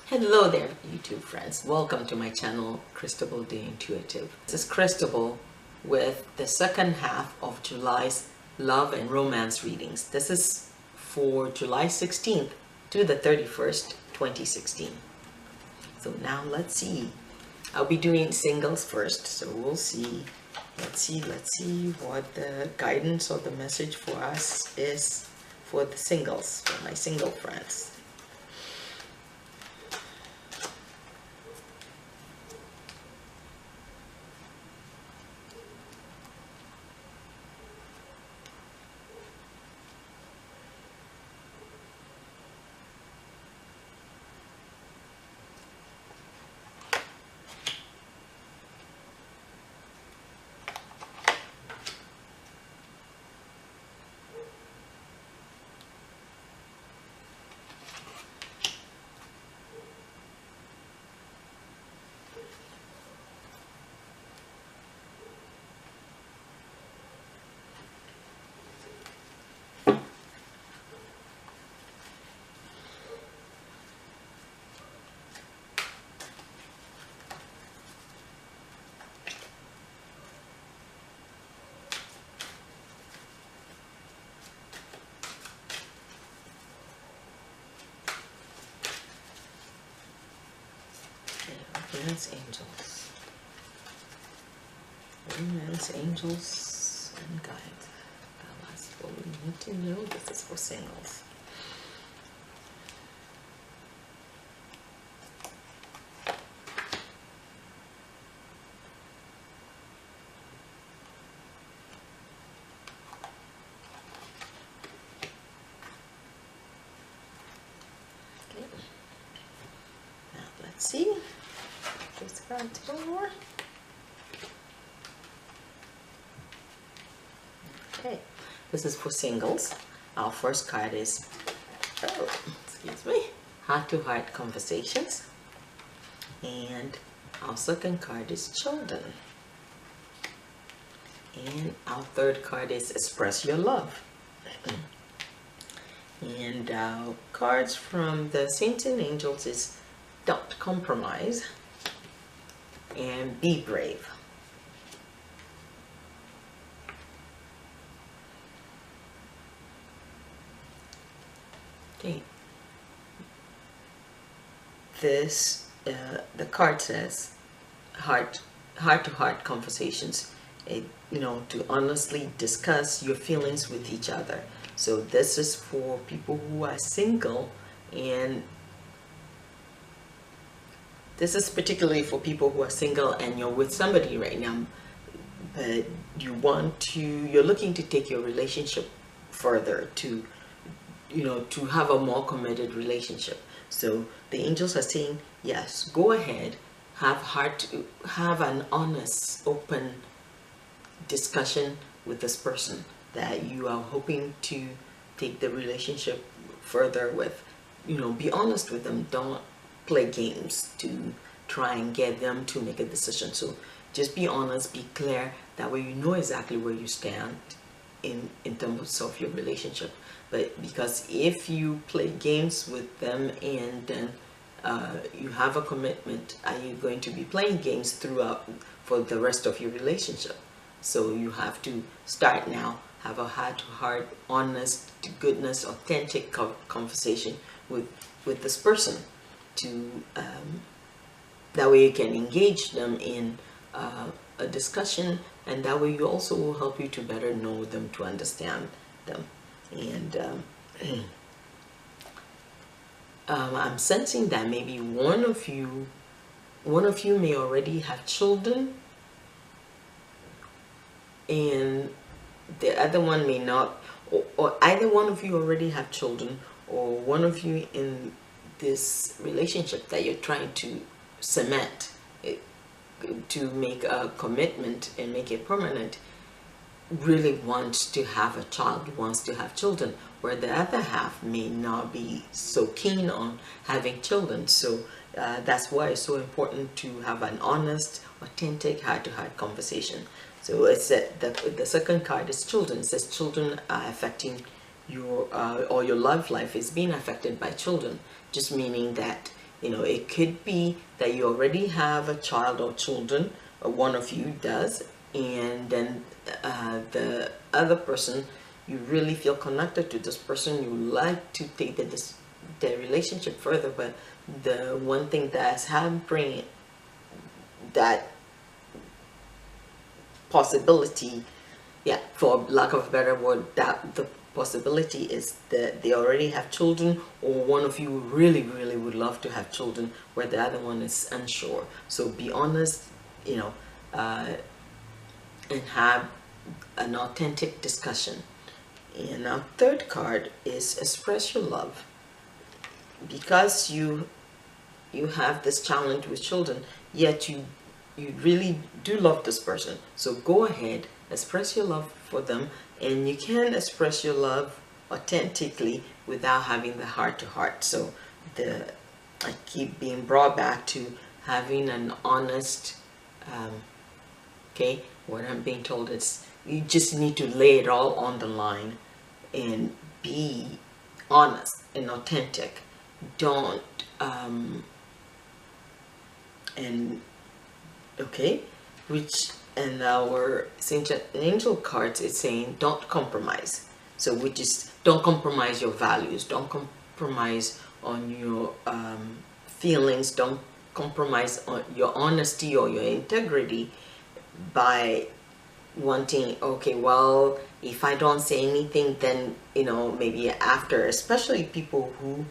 Hello there, YouTube friends. Welcome to my channel, Cristabelle the Intuitive. This is Cristabelle with the second half of July's love and romance readings. This is for July 16th to the 31st, 2016. So now let's see. I'll be doing singles first, so we'll see. Let's see what the guidance or the message for us is for the singles, for my single friends. Romance angels and guides. That's what we need to know. This is for singles. Okay. Now let's see. Just around 2 more. Okay, this is for singles. Our first card is, heart-to-heart conversations. And our second card is children. And our third card is express your love. And our cards from the saints and angels is don't compromise and be brave. Okay. This the card says heart-to-heart conversations. To honestly discuss your feelings with each other. So this is for people who are single, and this is particularly for people who are single and you're with somebody right now, but you're looking to take your relationship further, to have a more committed relationship. So the angels are saying, yes, go ahead, have an honest, open discussion with this person that you are hoping to take the relationship further with. Be honest with them. Don't play games to try and get them to make a decision. So just be honest, be clear. That way you know exactly where you stand in terms of your relationship. But because if you play games with them and then you have a commitment, are you going to be playing games throughout for the rest of your relationship? So you have to start now, have a heart-to-heart, honest, to goodness, authentic conversation with this person, to that way you can engage them in a discussion, and that way you also will help you to better know them, to understand them. And I'm sensing that maybe one of you may already have children, and the other one may not, or either one of you already have children, or one of you in this relationship that you're trying to cement, to make a commitment and make it permanent, really wants to have a child, wants to have children, where the other half may not be so keen on having children. So that's why it's so important to have an honest, authentic, heart-to-heart conversation. So it's the second card is children. It says children are affecting your or your love life is being affected by children, just meaning that You know, it could be that you already have a child or children, or one of you does, and then the other person, you really feel connected to this person, you like to take the relationship further, but the one thing that's hampering that possibility, yeah, for lack of a better word, that the possibility is that they already have children, or one of you really would love to have children where the other one is unsure. So be honest, you know, and have an authentic discussion. And our third card is express your love. Because you have this challenge with children, yet you really do love this person, so go ahead, express your love for them. And you can express your love authentically without having the heart to heart. So I keep being brought back to having an honest, okay, what I'm being told is you just need to lay it all on the line and be honest and authentic. Don't and okay, which in our angel cards, it's saying don't compromise. So which is, don't compromise your values, don't compromise on your feelings, don't compromise on your honesty or your integrity by wanting, okay, well, if I don't say anything, then, you know, maybe after, especially people who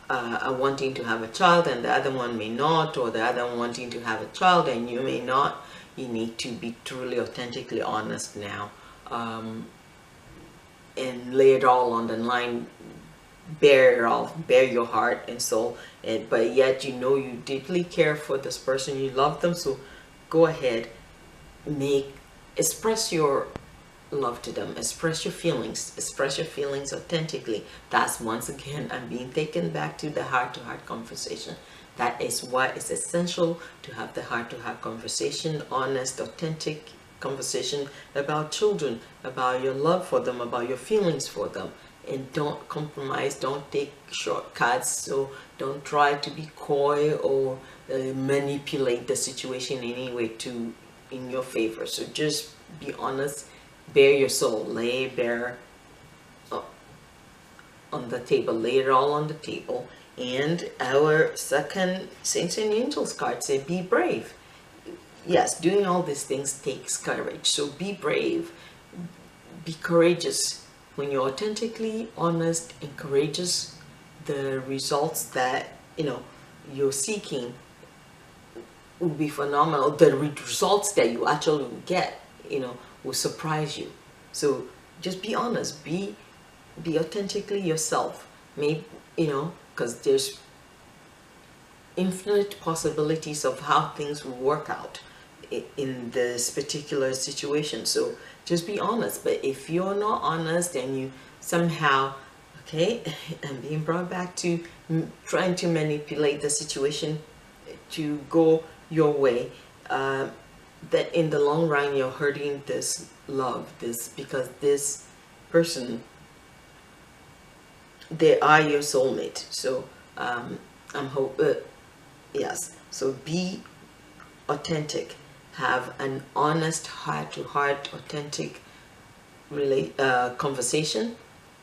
are wanting to have a child and the other one may not, or the other one wanting to have a child and you may not. You need to be truly authentically honest now, and lay it all on the line, bare it all, bare your heart and soul, but yet you know you deeply care for this person, you love them. So go ahead, express your love to them, express your feelings authentically. That's, once again, I'm being taken back to the heart-to-heart conversation. That is why it's essential to have the heart-to-heart conversation, honest, authentic conversation about children, about your love for them, about your feelings for them. And don't compromise, don't take shortcuts, so don't try to be coy or manipulate the situation in any way in your favor. So just be honest, bare your soul, lay bare on the table, lay it all on the table. And our second Saints and Angels card say be brave. Yes, doing all these things takes courage, so be brave, be courageous. When you're authentically honest and courageous, the results that, you know, you're seeking will be phenomenal. The results that you actually will get, you know, will surprise you. So just be honest, be authentically yourself. Maybe, you know, because there's infinite possibilities of how things will work out in this particular situation. So just be honest. But if you're not honest and you somehow, okay, I'm being brought back to trying to manipulate the situation to go your way, that in the long run you're hurting this love, because this person, they are your soulmate. So I'm yes, so be authentic, have an honest heart-to-heart authentic conversation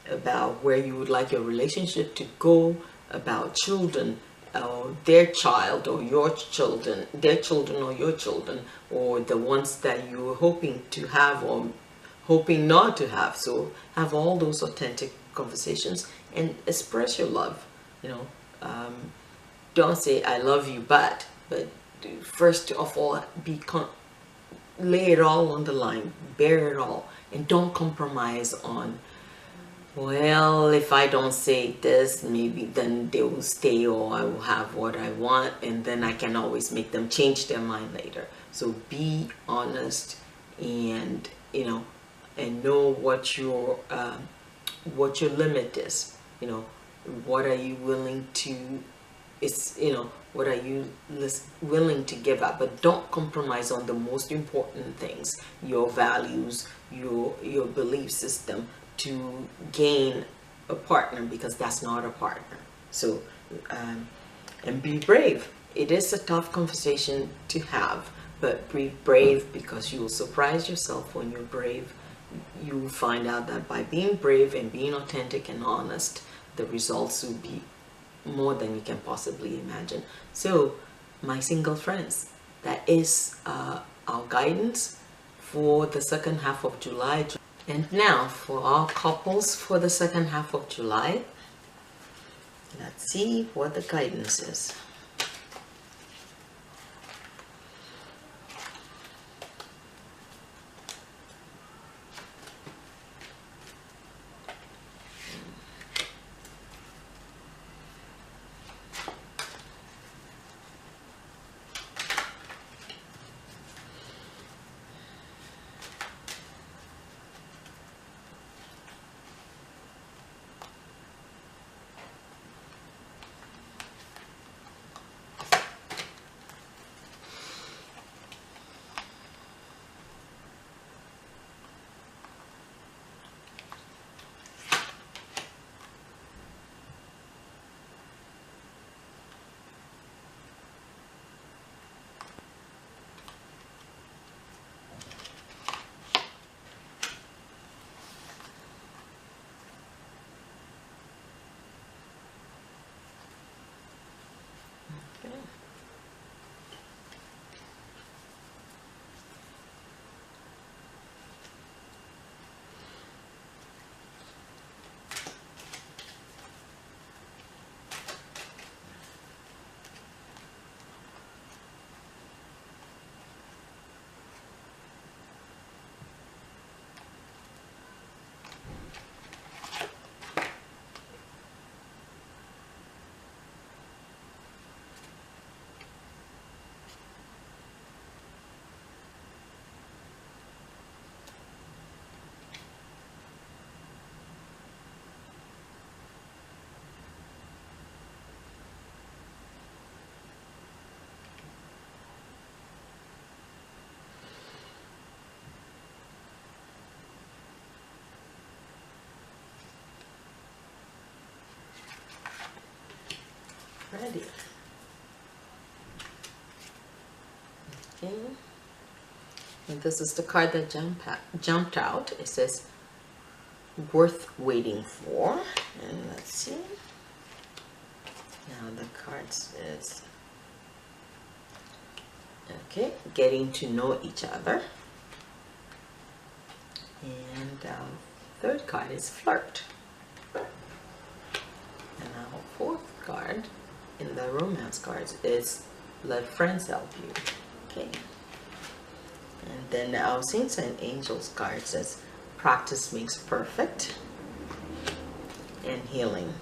about where you would like your relationship to go, about children, or their child or your children, their children or your children, or the ones that you were hoping to have or hoping not to have. So have all those authentic conversations and express your love. You know, don't say I love you, but first of all, lay it all on the line, bear it all, and don't compromise on, well, if I don't say this, maybe then they will stay, or I will have what I want, and then I can always make them change their mind later. So be honest, and, you know, and know what your limit is. You know, what are you willing to, you know, what are you willing to give up? But don't compromise on the most important things, your values, your belief system, to gain a partner, because that's not a partner. So And be brave. It is a tough conversation to have, but be brave, because you will surprise yourself when you're brave. You will find out that by being brave and being authentic and honest, the results will be more than you can possibly imagine. So, my single friends, that is our guidance for the second half of July. And now for our couples for the second half of July, let's see what the guidance is. Ready. Okay. And this is the card that jumped out. It says worth waiting for. And let's see. Now the card says, okay, getting to know each other. And third card is flirt. And our fourth card in the romance cards is let friends help you. Okay. And then our saints and angels card says practice makes perfect and healing.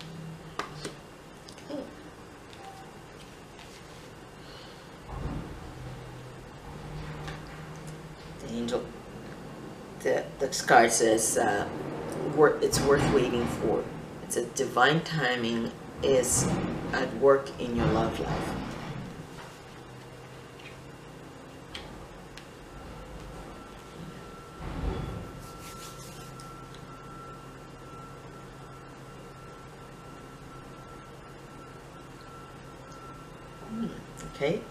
Okay. The angel, the card says it's worth waiting for. It's a divine timing is at work in your love life. Okay.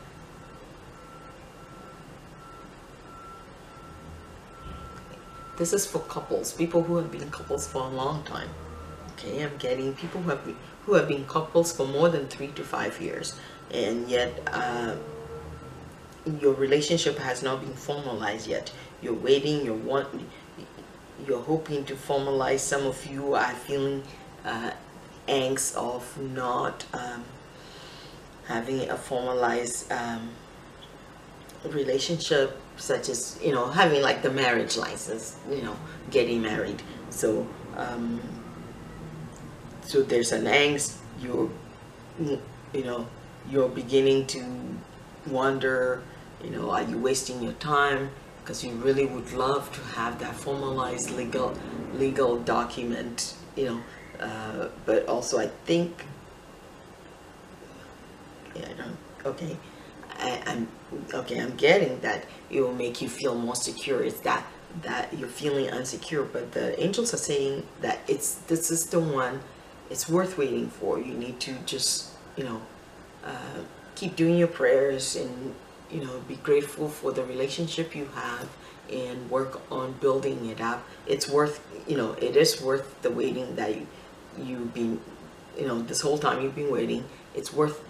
This is for couples, people who have been couples for a long time. Okay, I'm getting people who have been couples for more than 3 to 5 years, and yet your relationship has not been formalized yet. You're waiting. You're hoping to formalize. Some of you are feeling angst of not having a formalized relationship, such as, you know, having like the marriage license, you know, getting married. So so there's an angst. You're beginning to wonder, you know, are you wasting your time? Because you really would love to have that formalized legal document, you know, but also I think, yeah, I don't, okay, I'm getting that it will make you feel more secure. It's that you're feeling insecure, but the angels are saying that this is the one. It's worth waiting for. You need to just, you know, keep doing your prayers, and be grateful for the relationship you have, and work on building it up. It's worth, it is worth the waiting that you've been, this whole time you've been waiting. It's worth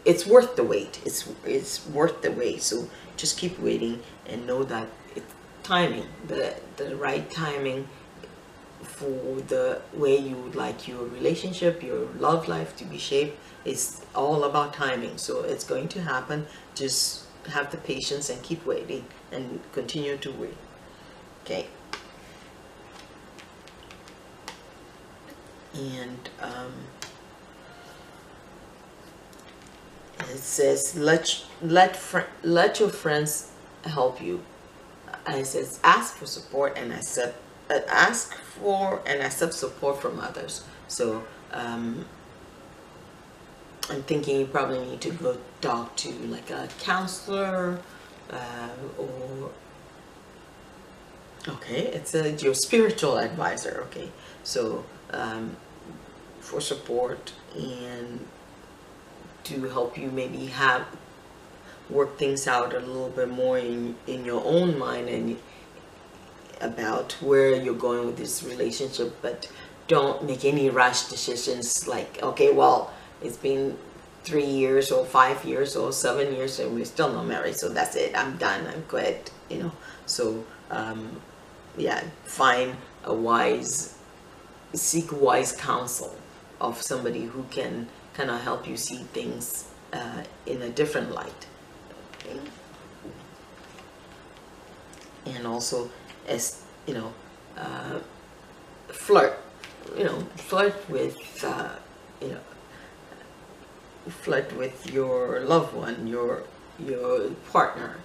it's worth the wait. It's worth the wait. So just keep waiting, and know that it's timing, the right timing for the way you would like your relationship, your love life to be shaped. It's all about timing. So it's going to happen. Just have the patience and keep waiting, and continue to wait. Okay. And it says, let your friends help you. And it says, ask for support and accept support from others. So I'm thinking you probably need to go talk to like a counselor, or okay, it's your spiritual advisor. Okay, so for support, and to help you maybe work things out a little bit more in your own mind, and about where you're going with this relationship. But don't make any rash decisions like, okay, well, it's been 3 years or 5 years or 7 years and we're still not married, so that's it, I'm done, I'm quit, so yeah, seek wise counsel of somebody who can kind of help you see things in a different light. Okay? And also, as flirt with your loved one, your partner,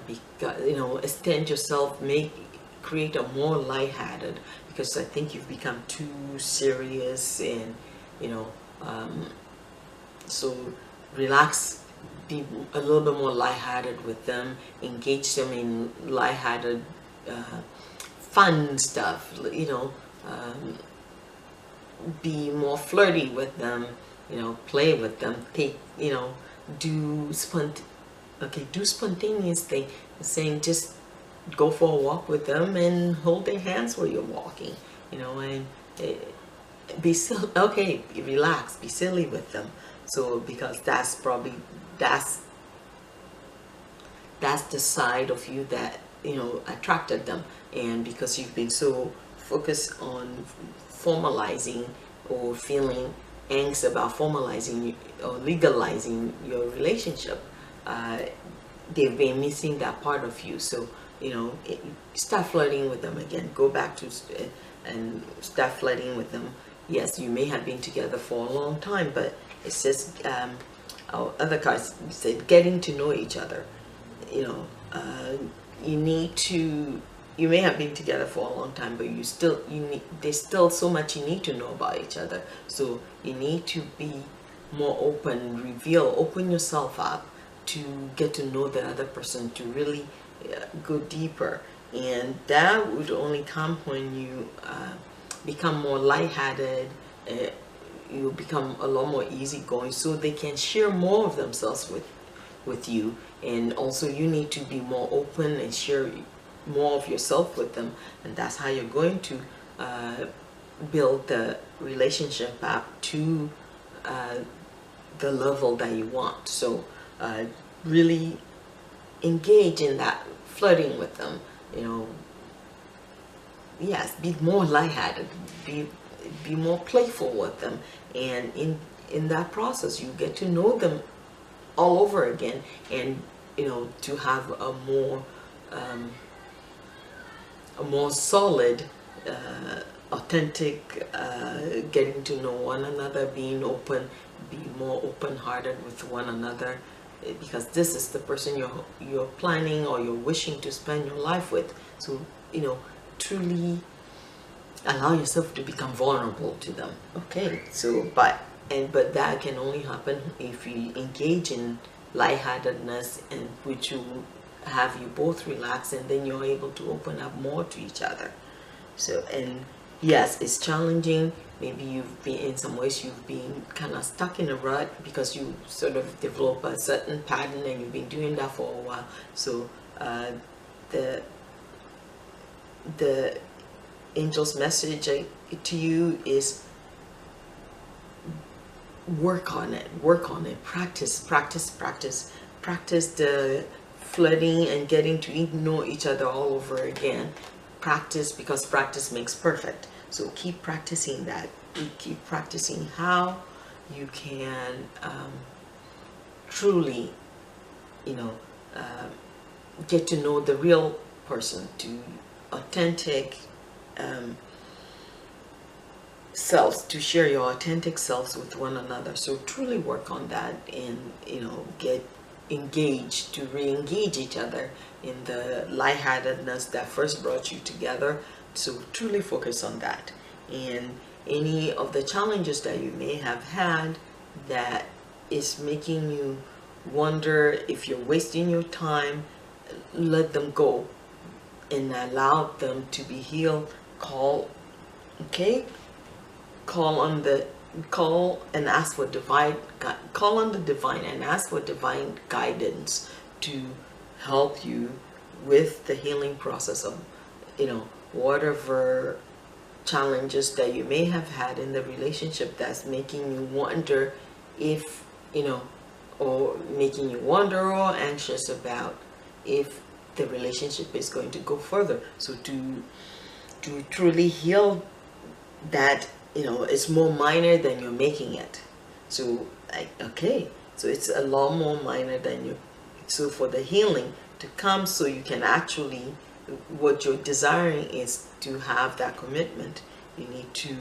because extend yourself, create a more lighthearted, because I think you've become too serious, and so relax, be a little bit more lighthearted with them, engage them in lighthearted fun stuff, be more flirty with them, play with them, do spontaneous thing, saying just go for a walk with them and hold their hands while you're walking, and relax, be silly with them. So because that's the side of you that attracted them, and because you've been so focused on formalizing or feeling angst about formalizing or legalizing your relationship, they've been missing that part of you. So start flirting with them again. Go back to and start flirting with them. Yes, you may have been together for a long time, but it says our other cards said getting to know each other. You may have been together for a long time, but there's still so much you need to know about each other. So you need to be more open, open yourself up to get to know the other person, to really go deeper. And that would only come when you become more lighthearted. You become a lot more easygoing, so they can share more of themselves with you. And also you need to be more open and share more of yourself with them, and that's how you're going to build the relationship up to the level that you want. So really engage in that flirting with them. Yes, be more lighthearted, be more playful with them, and in that process you get to know them all over again, and to have a more solid, authentic getting to know one another, being open, be more open-hearted with one another, because this is the person you're planning or you're wishing to spend your life with. So truly allow yourself to become vulnerable to them. Okay, so but that can only happen if you engage in lightheartedness, and which will have you both relax, and then you're able to open up more to each other. So, and yes, it's challenging, maybe you've been, in some ways you've been kind of stuck in a rut because you sort of develop a certain pattern and you've been doing that for a while. So the angel's message to you is work on it, practice the flirting and getting to know each other all over again. Practice, because practice makes perfect. So keep practicing that. Keep practicing how you can truly, get to know the real person, to authentic selves, to share your authentic selves with one another. So truly work on that, and get engaged, to re-engage each other in the lightheartedness that first brought you together. So truly focus on that. And any of the challenges that you may have had that is making you wonder if you're wasting your time, let them go and allow them to be healed. Call and ask for call on the divine and ask for divine guidance to help you with the healing process of whatever challenges that you may have had in the relationship that's making you wonder if or making you wonder or anxious about if the relationship is going to go further. So to truly heal that, it's more minor than you're making it. So so it's a lot more minor than you. So for the healing to come, so you can actually, what you're desiring is to have that commitment. You need to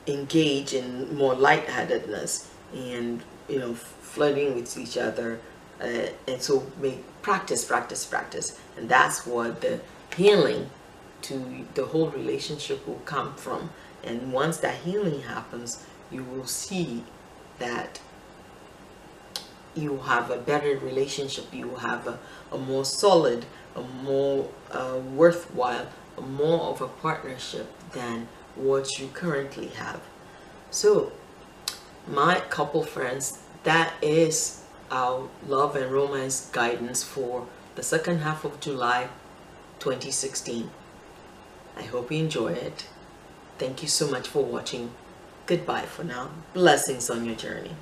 engage in more lightheartedness and flirting with each other, and so practice, and that's what the healing to the whole relationship will come from. And once that healing happens, you will see that you have a better relationship, you will have a more solid, a more worthwhile, more of a partnership than what you currently have. So my couple friends, that is our love and romance guidance for the second half of July 2016. I hope you enjoy it. Thank you so much for watching. Goodbye for now. Blessings on your journey.